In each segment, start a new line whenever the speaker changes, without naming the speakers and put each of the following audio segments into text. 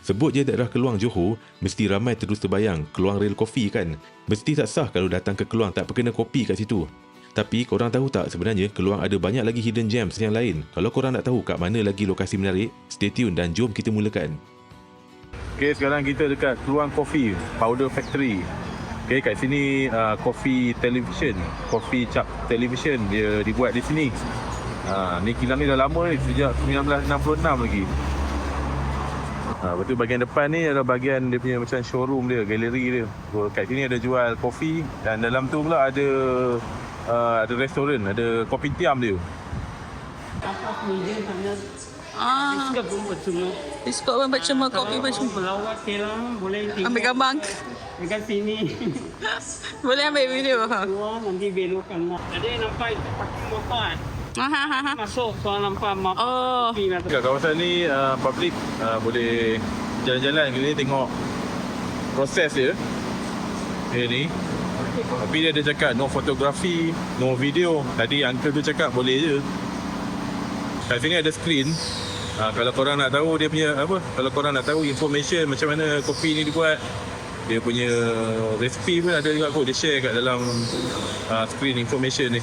Sebut je daerah Keluang Johor, mesti ramai terus terbayang Keluang Rail Coffee kan. Mesti tak sah kalau datang ke Keluang tak perkena kopi kat situ. Tapi korang tahu tak sebenarnya Keluang ada banyak lagi hidden gems yang lain. Kalau korang nak tahu kat mana lagi lokasi menarik, stay tune dan jom kita mulakan.
Okay, sekarang kita dekat Keluang Coffee Powder Factory. Okay, kat sini coffee television, coffee cap television dia dibuat di sini. Ni kilang ni dah lama ni, sejak 1966 lagi. Betul, bahagian depan ni adalah bahagian dia punya macam showroom dia, galeri dia. So, kat sini ada jual kopi dan dalam tu pula ada restoran, ada kopi tiam dia.
Biskut pun percuma, kopi percuma.
Pelawat kilang boleh
Ambil gambar.
dekat sini.
Boleh ambil video.
Keluar nanti belokkan. Ada yang nampak itu pakai motor kan? Masuk soal nampak
Oh.
kopi lah.
Kat kawasan ni public boleh jalan-jalan ke ni tengok proses dia. Ni. Tapi dia ada cakap no fotografi, no video. Tadi uncle tu cakap boleh je. Kat sini ada screen. Kalau korang nak tahu dia punya apa, kalau korang nak tahu information macam mana kopi ni dibuat, dia punya resipi pun ada juga kot, dia share kat dalam screen information ni.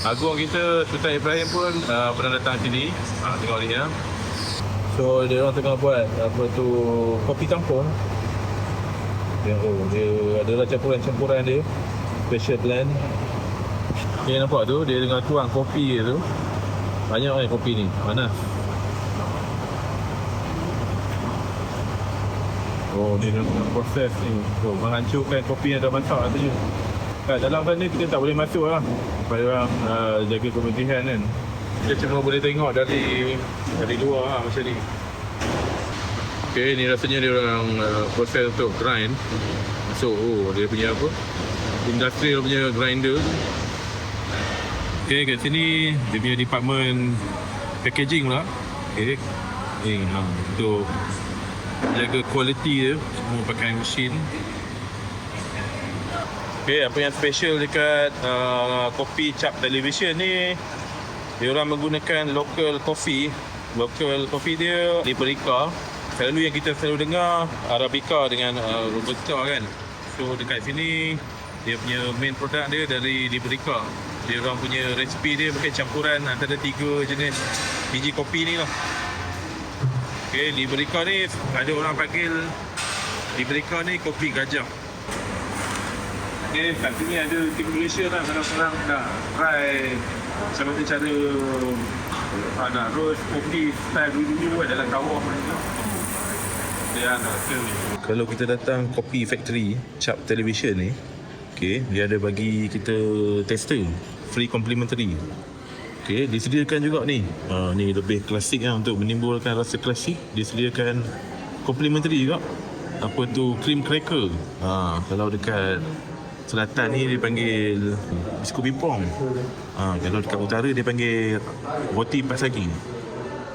Agung kita, Sultan Ibrahim pun pernah datang sini. Tengok ni ya. So dia orang tengah buat apa tu, kopi campur. Dia ada campuran-campuran dia, special blend. Dia nampak tu, dia dengan tuang kopi dia tu. Banyak kopi ni, panas. Oh, dia nak proses ni. Oh, menghancurkan kopi yang dah masak tu je. Kat dalam sana kita tak boleh masuk lah. Supaya orang jaga kebersihan kan. Kita cuma boleh tengok dari luar lah macam ni. Okay, ni rasanya dia orang proses untuk grind. Masuk, dia punya apa, industrial punya grinder. Okay, kat sini dia punya department packaging lah. Okay, untuk jaga kualiti dia, semua pakai mesin. Okay, apa yang special dekat kopi cap television ni, dia orang menggunakan local coffee. Local coffee dia Liberica. Selalu yang kita selalu dengar Arabica dengan Robusta kan. So dekat sini dia punya main product dia dari Liberica. Dia orang punya resipi dia mungkin campuran antara 3 jenis biji kopi ni lah. Okay, Liberica ni ada orang panggil Liberica ni kopi gajah. Okay, kat sini ada simulation lah kalau korang nak try macam mana cara nak roast kopi style dulu dalam kawah macam dia nak ni. Kalau kita datang Coffee Factory Cap Television ni, okay, dia ada bagi kita tester free complimentary. Okay, disediakan juga ni. Ni lebih klasik lah, untuk menimbulkan rasa klasik. Disediakan complimentary juga. Apa tu, cream cracker. Kalau dekat selatan ni dia panggil biskut pipong. Kalau dekat utara dia panggil roti pasagi.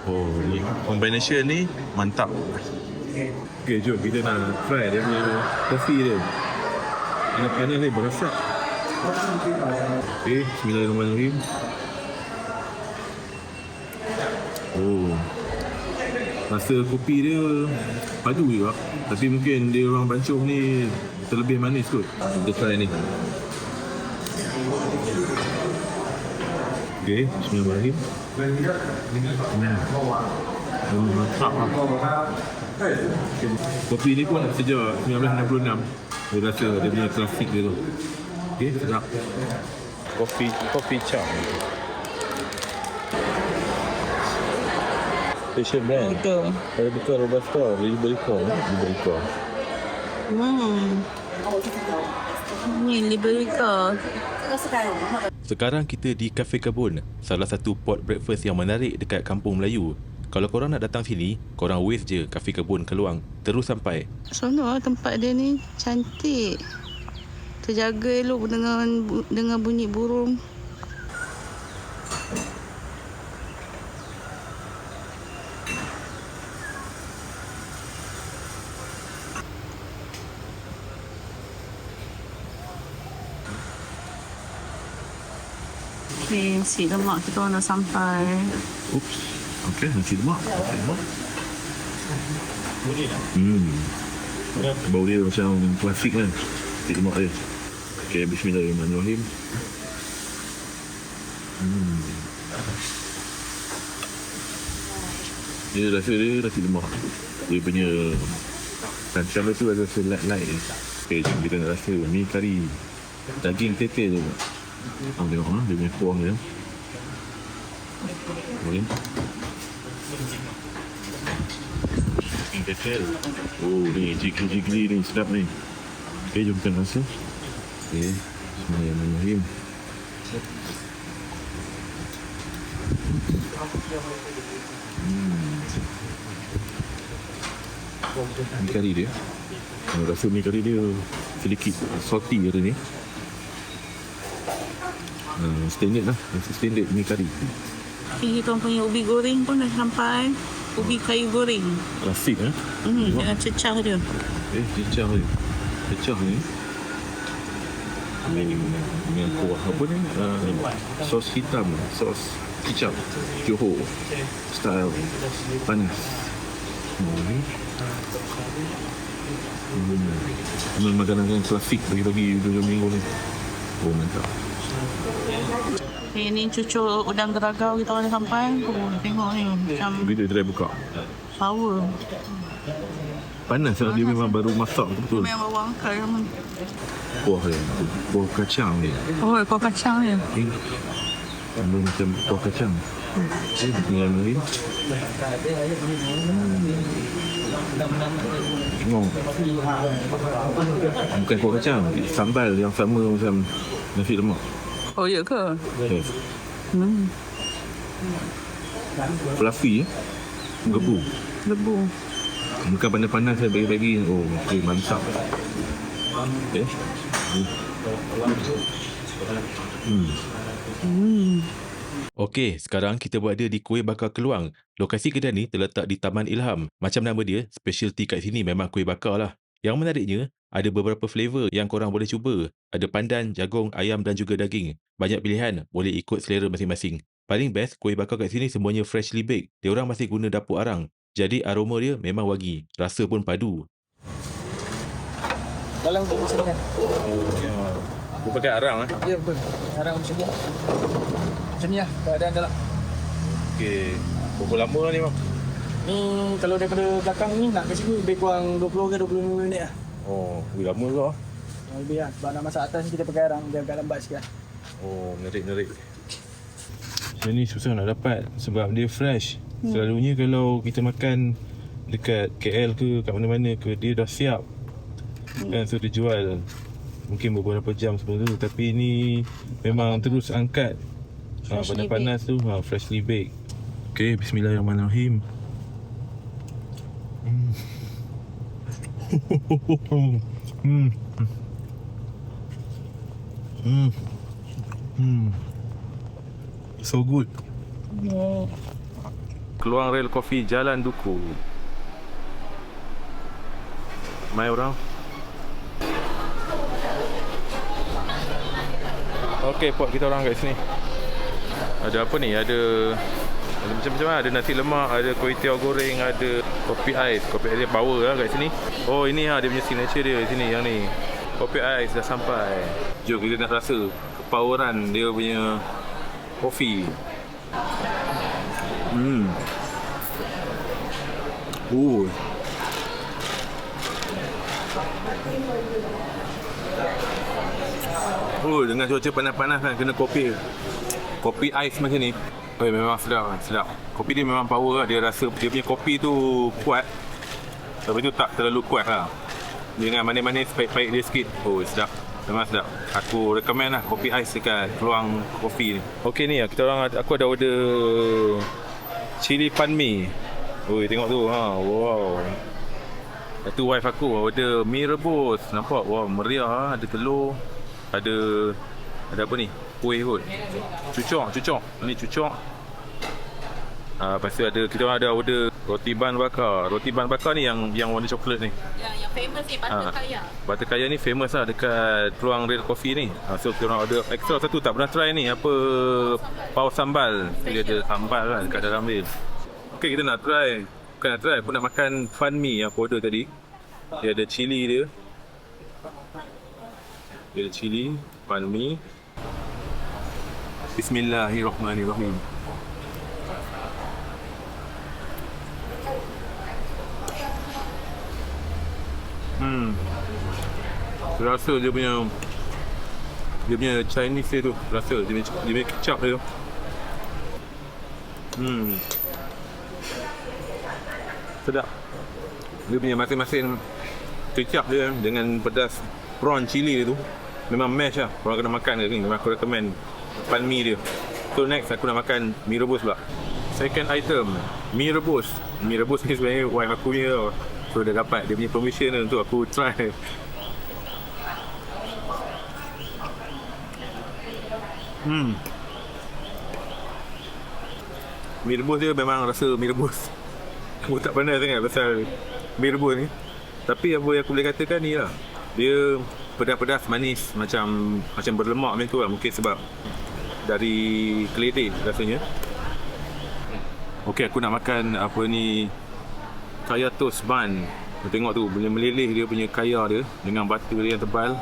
Oh, ni combination ni mantap. Okay, jom kita nak try dia punya kopi dia. Dia panas ni, berasap. Okay, bismillahirrahmanirrahim. Oh, rasa kopi dia padu juga. Tapi mungkin dia orang bancuh ni terlebih manis kot. Kita try ni. Okay, bismillahirrahmanirrahim. Mantap lah. Kopi ni pun sejak 1966. Dia rasa dia punya klasik dia tu. Okay, sedap. Kopi cap. Special brand.
Betul.
Arabica Robusta, Liberica.
Ni Liberica.
Sekarang kita di Cafe Kebun, salah satu pot breakfast yang menarik dekat Kampung Melayu. Kalau korang nak datang sini, korang wave je Cafe Kebun Keluang, terus sampai.
Seronok lah tempat dia ni, cantik. Terjaga elok dengan bunyi burung. Okay, nasi lemak kita orang dah sampai.
Oops. Okay, nasi lemak.
Bau dia macam klasik kan. Nasi lemak dia. Okay, bismillahirrahmanirrahim. Dia rasa dia nasi lemak. Dia punya tancap tu ada rasa light-light. Okay, jom kita nak rasa mi kari daging tete tu. Tengok dia punya kuah dia. Okay. Tete. Oh, ni jigli ni sedap ni. Okay, jom kita rasa. Okay, bismillahirrahmanirrahim. Mi kari dia. Rasa mi kari dia sedikit salty kata ni. Standard lah. Rasa standard mi kari.
Kita punya ubi goreng pun dah sampai. Ubi kayu goreng.
Klasik eh.
Dengan cecah dia.
Cecah ni. Cecah ni. Dengan kuah apa ni? Sos hitam. Sos kicap. Johor. Style panas. Makanan klasik bagi-bagi 2 minggu ni. Oh, mantap.
Ini cucuk udang geragau kita orang sampai. Oh, tengok ni macam
Kita try buka.
power.
Panas lah, dia memang baru masak betul.
Memang bawang angkai.
Kuah dia. Kuah kacang dia.
Oh, kuah kacang dia.
Dia macam kuah kacang. Bismillahirrahmanirrahim. Bukan kuah kacang, sambal yang sama macam nasi lemak.
Oh, ya ke?
Yes. Fluffy gebu.
Lebu.
Bukan panas-panas saya bagi-bagi. Oh, okay, mantap. Okay.
Okey, sekarang kita berada di Kuih Bakar Keluang. Lokasi kedai ni terletak di Taman Ilham. Macam nama dia, specialty kat sini memang kuih bakar lah. Yang menariknya, ada beberapa flavor yang korang boleh cuba. Ada pandan, jagung, ayam dan juga daging. Banyak pilihan, boleh ikut selera masing-masing. Paling best, kuih bakar kat sini semuanya freshly baked. Diorang masih guna dapur arang. Jadi aroma dia memang wagi. Rasa pun padu.
Dalam untuk macam ni kan?
Aku pakai arang eh.
Ya betul. Arang macam ni. Macam ni lah keadaan dalam.
Okey. Berapa lama ni bang?
Ni kalau daripada belakang ni nak ke sini lebih kurang 20 ke 25 minit lah.
Oh, lama ke lah.
Lebih lah. Sebab nak masak atas ni kita pakai arang dia agak lambat sikit lah.
Oh, menarik. Macam ni susah nak dapat sebab dia fresh. Selalunya kalau kita makan dekat KL ke kat mana-mana ke, dia dah siap. Kan, so dia jual mungkin beberapa jam sebelum tu. Tapi ni memang terus angkat panas-panas tu, freshly baked. Okay, bismillahirrahmanirrahim. So good. Keluang Rail Coffee Jalan Duku. Mai orang. Okey, pot kita orang kat sini. Ada apa ni? Ada macam-macam lah. Ada nasi lemak, ada kuih tiaw goreng, ada kopi ais. Kopi ais dia power lah kat sini. Oh, ini lah dia punya signature dia di sini yang ni. Kopi ais dah sampai. Jom kita nak rasa kepoweran dia punya kopi. Dengan cuaca panas-panas kan, kena kopi ais macam ni. Oh, memang sedap. Kopi dia memang power lah. Dia rasa dia punya kopi tu kuat. Tapi tu tak terlalu kuat lah. Dengan manis-manis, pahit-pahit dia sikit. Oh, sedap. Memang sedap. Aku recommend lah kopi ais dekat Keluang Kopi ni. Okey ni, aku ada order cili pan mi. Oh, tengok tu. Wow. Itu wife aku order mi rebus. Nampak? Wow, meriah. Ada telur. Ada apa ni? Kuih kot. Cucuk. Ni cucuk. Lepas tu kita orang ada order roti ban bakar. Roti ban bakar ni yang warna coklat ni.
Ya, yang famous ni butter kaya.
Butter kaya ni famous lah dekat Keluang Rail Coffee ni. So kita orang order extra satu. Tak pernah try ni. Apa paus sambal. Dia ada sambal lah dekat dalam dia. Okey, kita nak try Aku nak try. Aku nak makan fan mi yang aku order tadi. Dia ada cili dia. Dia ada cili, fan mi. Bismillahirrahmanirrahim. Saya rasa dia punya Chinese dia tu. Rasa dia punya kecap dia tu. Sedap. Dia punya masing-masing kecap dia dengan pedas prawn cili dia tu memang mash lah. Korang kena makan ke ni. Memang aku recommend pan mi dia. So next aku nak makan mi rebus pula. Second item, mi rebus. Mi rebus ni sebenarnya wife aku punya tau. So dia dapat dia punya permission untuk aku try. Mi rebus dia memang rasa mi rebus. Aku tak pandai sangat pasal mi rebus ni. Tapi apa yang aku boleh katakan ni lah, dia pedas-pedas manis macam berlemak macam tu lah. Mungkin sebab dari keledai rasanya. Okey, aku nak makan apa ni, kaya toast bun. Kau tengok tu, boleh meleleh dia punya kaya dia dengan butter dia yang tebal.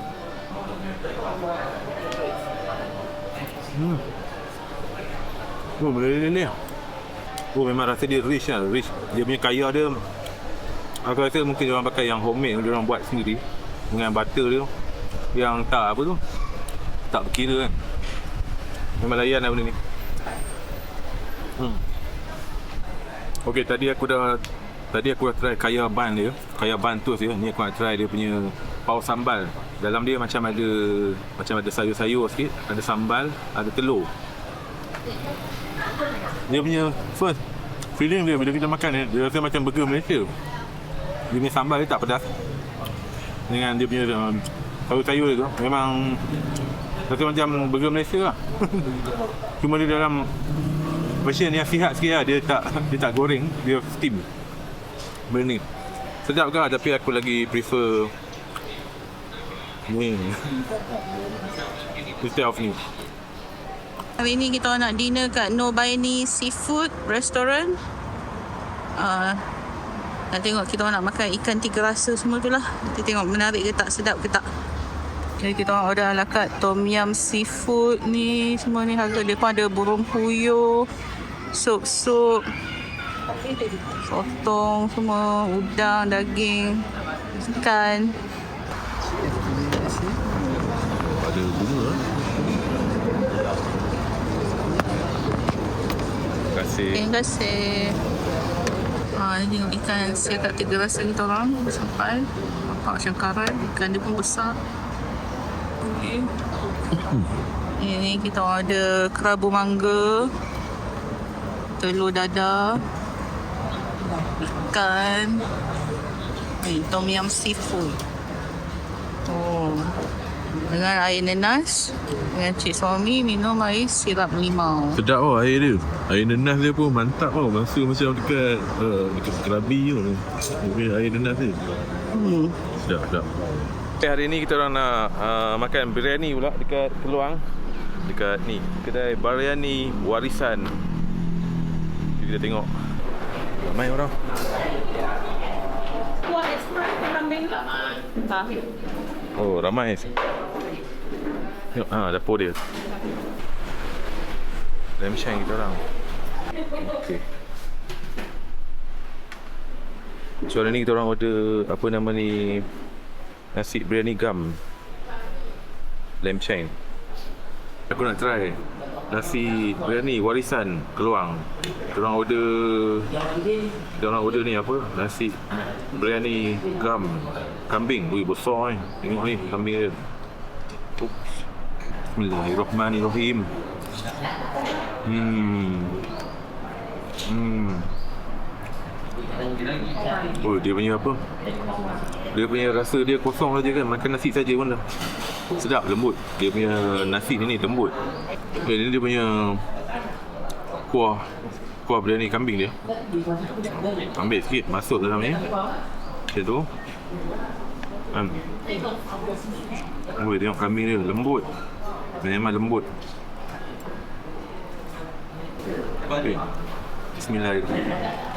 Meleleh. Memang rasa dia rich lah. Rich. Dia punya kaya dia, aku rasa mungkin dia orang pakai yang homemade, dia orang buat sendiri dengan butter dia yang tak apa tu, tak berkira kan. Memang layan lah benda ni. Okey, tadi aku dah try kaya bun dia, kaya bun toast dia. Ni aku nak try dia punya paus sambal. Dalam dia macam ada sayur-sayur sikit, ada sambal, ada telur. Dia punya first feeling dia bila kita makan dia rasa macam burger Malaysia. Dia punya sambal dia tak pedas. Dengan dia punya sayur-sayur dia tu memang rasa macam burger Malaysia lah. Cuma dia dalam version yang sihat sikit lah. Dia tak goreng, dia steam benda ni. Sedap ke, tapi aku lagi prefer ni instead of ni.
Hari ni kita nak dinner kat Nobaini Seafood Restaurant. Nak tengok kita nak makan ikan tiga rasa semua tu lah. Kita tengok menarik ke tak, sedap ke tak. Jadi kita orang order ala carte tom yum seafood ni. Semua ni harga dia pun ada burung puyuh, sup, sotong semua, udang, daging, ikan.
Ada bunga.
Terima kasih. Ni tengok ikan siap kat tiga rasa kita orang sampai. Nampak macam karat. Ikan dia pun besar. Okay. Ini kita orang ada kerabu mangga, telur dadah, ikan, tom yum seafood. Dengan air nanas, dengan cik suami minum air sirap limau.
Sedap tau air dia. Air nenas dia pun mantap tau. Rasa macam dekat Krabi tu. Air nenas dia. Sedap.
Hari ni kita orang nak makan biryani pula dekat Keluang. Dekat ni, kedai biryani warisan. Kita tengok ramai orang. Oh, ramai. Tengok, dapur dia. Lamb shank kita orang. Okey. So hari ni kita orang order apa nama ni, nasi biryani gam lamb shank. Aku nak try nasi biryani warisan Keluang. Kita orang order ni apa? Nasi biryani gam kambing. Ui, besar ni. Tengok ni kambing dia. Oops. Bismillahirrahmanirrahim. Oh, dia punya apa? Dia punya rasa dia kosong saja kan. Makan nasi saja pun dah sedap, lembut. Dia punya nasi ni lembut. Ini dia punya kuah biryani kambing dia. Ambil sikit, masuk dalam ni. Macam tu. Oh, tengok kambing dia lembut. Memang lembut. Okay. Bismillahirrahmanirrahim.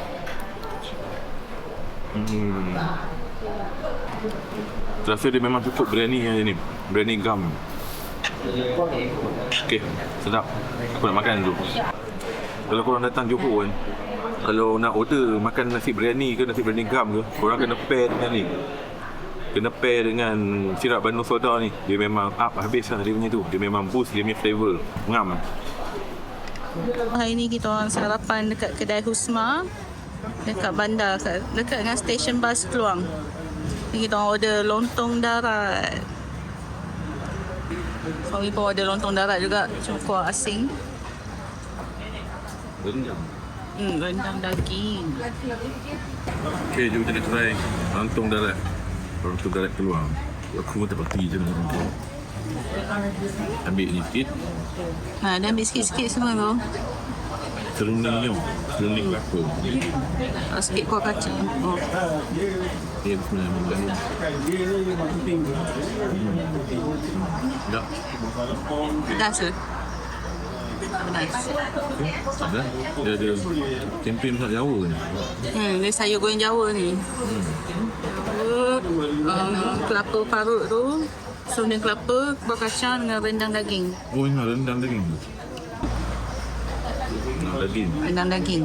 Rasa dia memang cukup biryani yang ni. Biryani gam. Okey, sedap. Aku nak makan dulu. Kalau korang datang Johor kan, kalau nak order makan nasi biryani ke nasi biryani gam ke, korang kena pair dengan ni. Kena pair dengan sirap bandung soda ni. Dia memang up habis lah dia punya tu. Dia memang boost dia punya flavour. Ngam.
Hari ni kita orang sarapan dekat kedai Husma dekat bandar, dekat dengan stesen bas Keluang. Ni kita orang order lontong darat. Kami pun order lontong darat juga, cuma kuah asing.
Rendang.
Rendang daging.
Okay, jom kita try lontong darat. Lontong darat keluar. Aku pun tak pasti je dengan lontong. Ambil ni sikit.
Ha, dah ambil sikit-sikit semua tu.
Serunding ni. Serunding kelapa.
Sikit kuah kacang. Oh.
Dia bismillahirrahmanirrahim. Dah.
Pedas ke? Pedas.
Ada. Dia ada tempe masak Jawa ni.
Ni sayur goreng Jawa ni. Kelapa parut tu, serunding kelapa, kuah kacang dengan rendang daging.
Oh, ini rendang daging. Daging.
Rendang daging.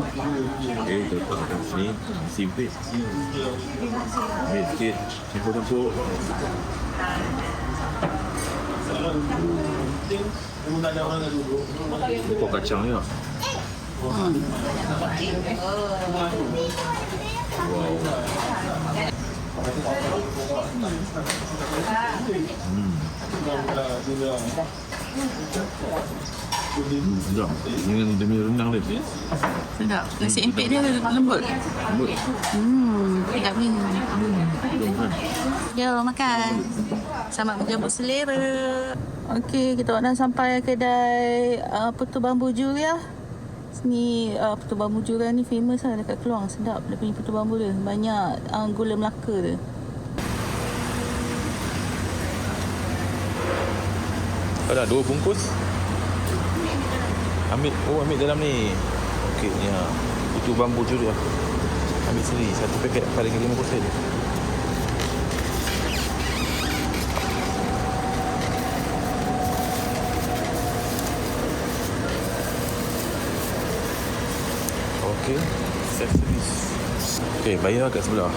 Okay, kita letak kat sini. Simple. Ambil sikit. Campur-campur. Kuah kacang ni lah. Wow. Sedap. Dengan dia punya rendang dia.
Sedap. Nasi empik dia lembut.
Lembut.
Sedap ni.
Jom kan.
Jom makan. Selamat menjemput selera. Okey, kita dah sampai kedai Putu Bambu Juria. Sini Putu Bambu Juria ni famous lah dekat Keluang. Sedap dia punya putu bambu dia. Banyak gula Melaka dia.
Ada 2 bungkus. Ambil dalam ni. Okey, ni ha. Putu Bambu Juria. Ambil sendiri 1 paket RM5 saja. Okey, self service. Okey, bayar kat sebelah.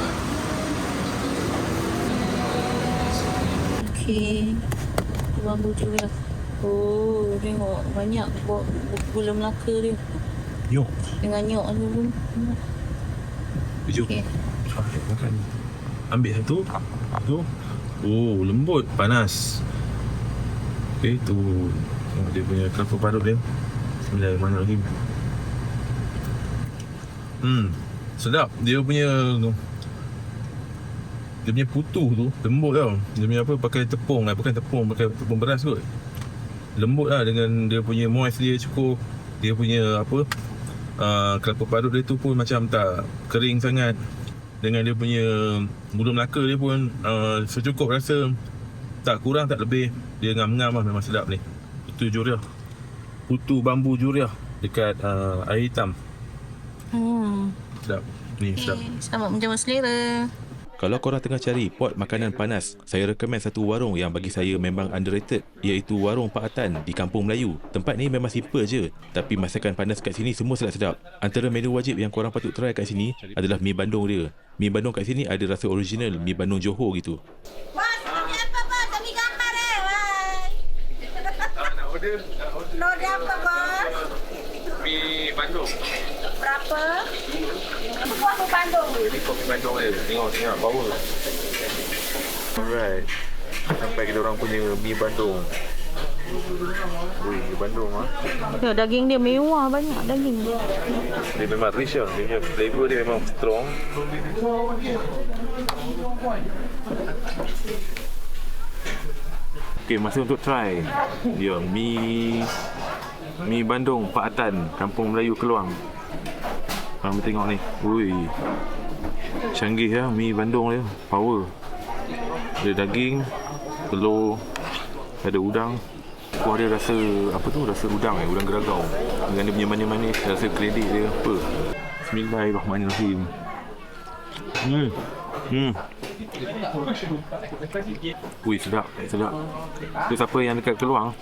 Okey. Bambu Juria. Oh, tengok banyak gula Melaka dia.
Nyok.
Dengan nyok dulu.
Jom.
Okey.
Makan. Ambil satu. Tu. Oh, lembut, panas. Okey, tu. Dia punya kelapa parut dia. Bismillahirrahmanirrahim. Sedap. Dia punya putu tu lembut tau. Dia punya apa, pakai tepung pakai tepung beras kot. Lembut lah dengan dia punya moist dia cukup. Dia punya apa, kelapa parut dia tu pun macam tak kering sangat. Dengan dia punya gula Melaka dia pun secukup rasa. Tak kurang tak lebih. Dia ngam-ngam lah, memang sedap ni. Putu Bambu Juria dekat air hitam. Sedap. Ni sedap.
Selamat menjemput selera.
Kalau korang tengah cari pot makanan panas, saya rekomen satu warung yang bagi saya memang underrated, iaitu warung Pak Atan di Kampung Melayu. Tempat ni memang simple je, tapi masakan panas kat sini semua sedap-sedap. Antara menu wajib yang korang patut try kat sini adalah mi bandung dia. Mi bandung kat sini ada rasa original mi bandung Johor gitu.
Bos, ni apa bos? Kami gambar wai.
Nak order?
Order apa bos?
Mi bandung.
Berapa? Kuah apa bandung?
Ini kopi bandung dia. Tengok power.
Alright. Sampai kita orang punya mi bandung. Ui, mi bandung ah.
Ya, daging dia mewah, banyak daging.
Dia memang rich lah. Dia punya flavor dia memang strong. Okay, masa untuk try. Dia mi bandung Pak Atan, Kampung Melayu Keluang. Korang tengok ni. Ui. Canggih lah mi bandung dia. Power. Ada daging, telur, ada udang. Kuah dia rasa apa tu? Rasa udang udang geragau. Dengan dia punya manis-manis, rasa kredit dia apa. Bismillahirrahmanirrahim.
Ui, sedap. Itu siapa yang dekat Keluang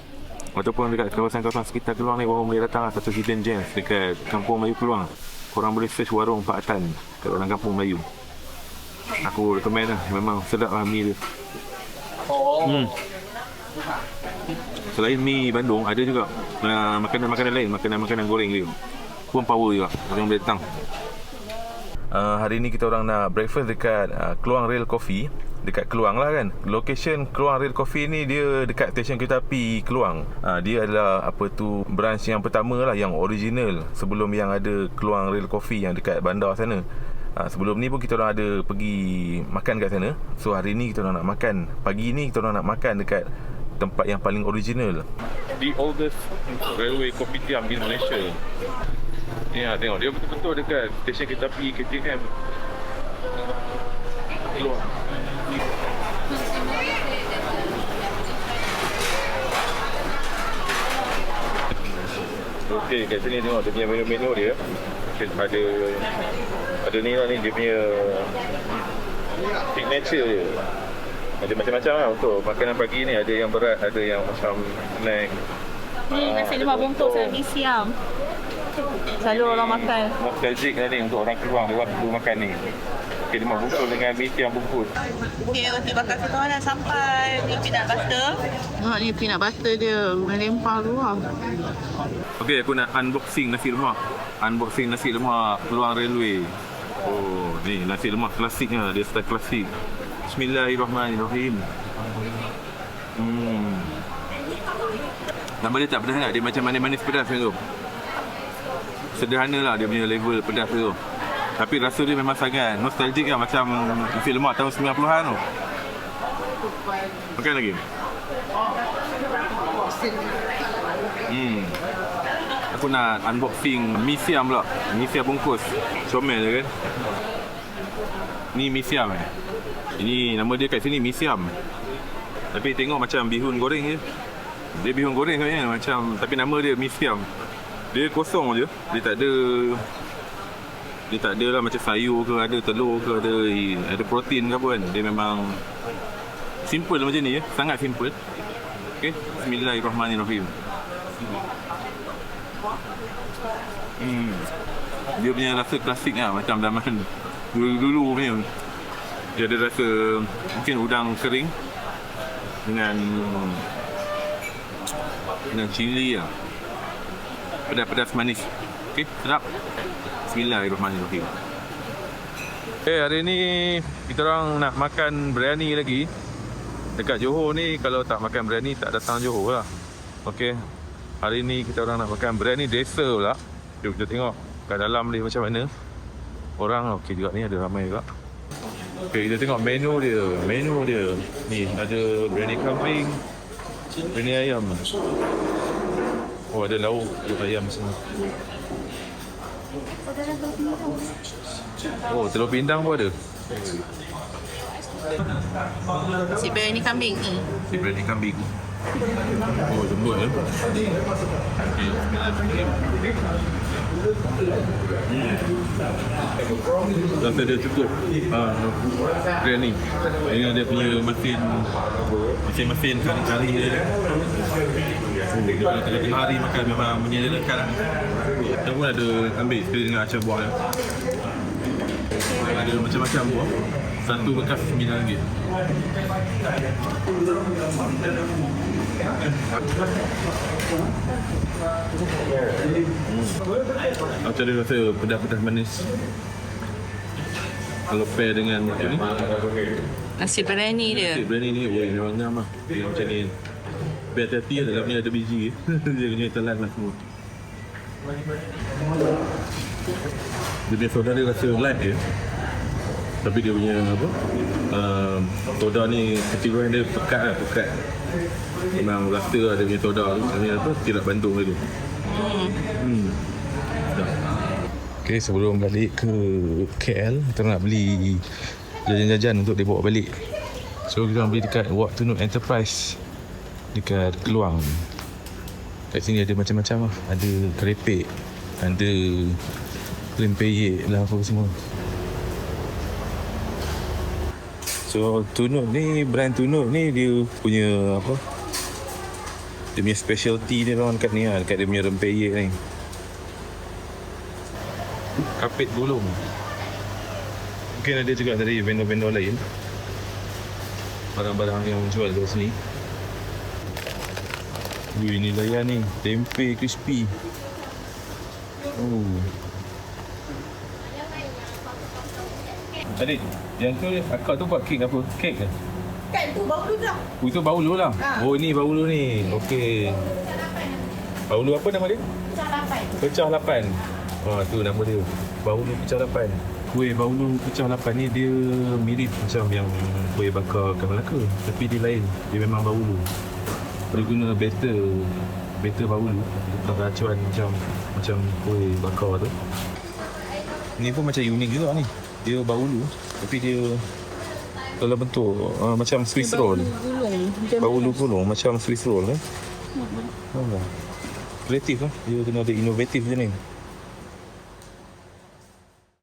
ataupun dekat kawasan-kawasan sekitar Keluang ni, korang boleh datang satu hidden gems dekat Kampung Melayu Keluang. Korang boleh search warung Pak Tan kat orang Kampung Melayu. Aku recommend lah. Memang sedap lah mi dia. Selain mi Bandung, ada juga makanan-makanan lain, makanan-makanan goreng dia pun power juga. Korang boleh datang. Hari ni kita orang nak breakfast dekat Keluang Rail Coffee. Dekat Keluang lah kan. Location Keluang Rail Coffee ni dia dekat stesen kereta api Keluang. Dia adalah branch yang pertama lah, yang original sebelum yang ada Keluang Rail Coffee yang dekat bandar sana. Sebelum ni pun kita orang ada pergi makan kat sana. So hari ni kita orang nak makan. Pagi ni kita orang nak makan dekat tempat yang paling original. The oldest railway kopitiam in Malaysia. Ya, tengok dia betul-betul dekat stesen kereta api KTM Keluang. Okey, kat sini tengok dia punya menu dia. Ada ni lah ni, dia punya signature dia. Ada macam-macam lah untuk makanan pagi ni. Ada yang berat, ada yang macam snack.
Ni nasi lemak bungkus dan mi siam. Selalu orang makan.
Nostalgic lah ni untuk orang Keluang, dia waktu makan ni. Okey, lemak bungkus dengan mi siam bungkus.
Okey, roti bakar kita dah sampai. Ni peanut butter. Ni peanut butter dia melempar keluar.
Okey, aku nak unboxing nasi lemak. Unboxing nasi lemak Keluang Railway. Oh, ni nasi lemak klasiknya, dia style klasik. Bismillahirrahmanirrahim. Nama dia tak pedas sangat, dia macam manis-manis pedas macam tu. Sederhana lah dia punya level pedas tu. Tapi rasa dia memang sangat nostalgic lah, macam nasi lemak tahun 90-an tu. Makan lagi. Aku nak unboxing mi siam pula. Mi siam bungkus. Comel je kan. Ni mi siam Ini nama dia kat sini mi siam. Tapi tengok macam bihun goreng je. Dia bihun goreng sebenarnya macam, tapi nama dia mi siam. Dia kosong je. Dia tak ada lah macam sayur ke, ada telur ke, ada protein ke apa kan. Dia memang simple macam ni je. Sangat simple. Okey, bismillahirrahmanirrahim. Dia punya rasa klasik lah, macam zaman dulu punya. Dia ada rasa mungkin udang kering dengan cili lah. Pedas-pedas manis. Okey, sedap. Bismillahirrahmanirrahim. Hari ni kita orang nak makan biryani lagi. Dekat Johor ni kalau tak makan biryani tak datang Johor lah. Okey. Hari ni kita orang nak makan biryani desa pula. Jom kita tengok kat dalam ni macam mana. Orang okey juga ni, ada ramai juga. Okey, kita tengok menu dia. Ni ada biryani kambing, biryani ayam. Oh, ada lauk ayam semua. Oh, telur pindang pun ada.
Si biryani kambing ni.
Si biryani kambing. Oh, lembut ya. Okay, rasa dia cukup biryani. Ini dia punya mesin kari-kari dia. Kalau tengah hari makan memang menyederakan. Kita pun ada ambil sekali dengan acah buah. Ada macam-macam buah. Satu bekas RM9. Macam dia rasa pedas-pedas manis. Kalau pair dengan macam ni,
Nasi biryani dia.
nasi biryani ni, memang ngam lah. Dia macam ni. Tapi hati-hati lah, dalamnya ada biji. Dia kena telan lah semua. Dia punya soda dia rasa light je. Tapi dia punya soda ni kecilan dia pekat. Memang rasa lah dia punya soda tu. Tidak bantung lagi. Okay, sebelum balik ke KL, kita nak beli jajan-jajan untuk dibawa balik. So kita beli dekat Wak Tunuk Enterprise dekat Keluang. Kat sini ada macam-macam lah. Ada kerepek, ada rempeyek lah apa semua.
So Tunut ni, brand Tunut ni dia punya apa, dia punya specialty dia orang kat ni lah, dekat dia punya rempeyek ni. Kapit gulung. Mungkin ada juga dari vendor-vendor lain, barang-barang yang jual dari sini. Ini layan ni, tempe crispy. Oh. Adik, yang tu akak tu buat kek apa? Kek ke?
Kan tu baru dulu dah.
Oh, itu baulu lah.
Ha.
Oh, ini baulu ni. Okey. Baulu apa nama dia?
Pecah 8.
Pecah 8. Oh, tu nama dia. Baulu pecah 8. Kuih baulu pecah 8 ni dia mirip macam yang kuih bakar kat Melaka, tapi dia lain. Dia memang baulu. Dia guna batter baulu, bukan racuan macam kuih bakar tu. Ni pun macam unik juga ni. Dia baulu tapi dia dalam bentuk macam Swiss roll. Baulu gulung macam Swiss roll eh. Kreatif lah. Dia kena ada inovatif je ni.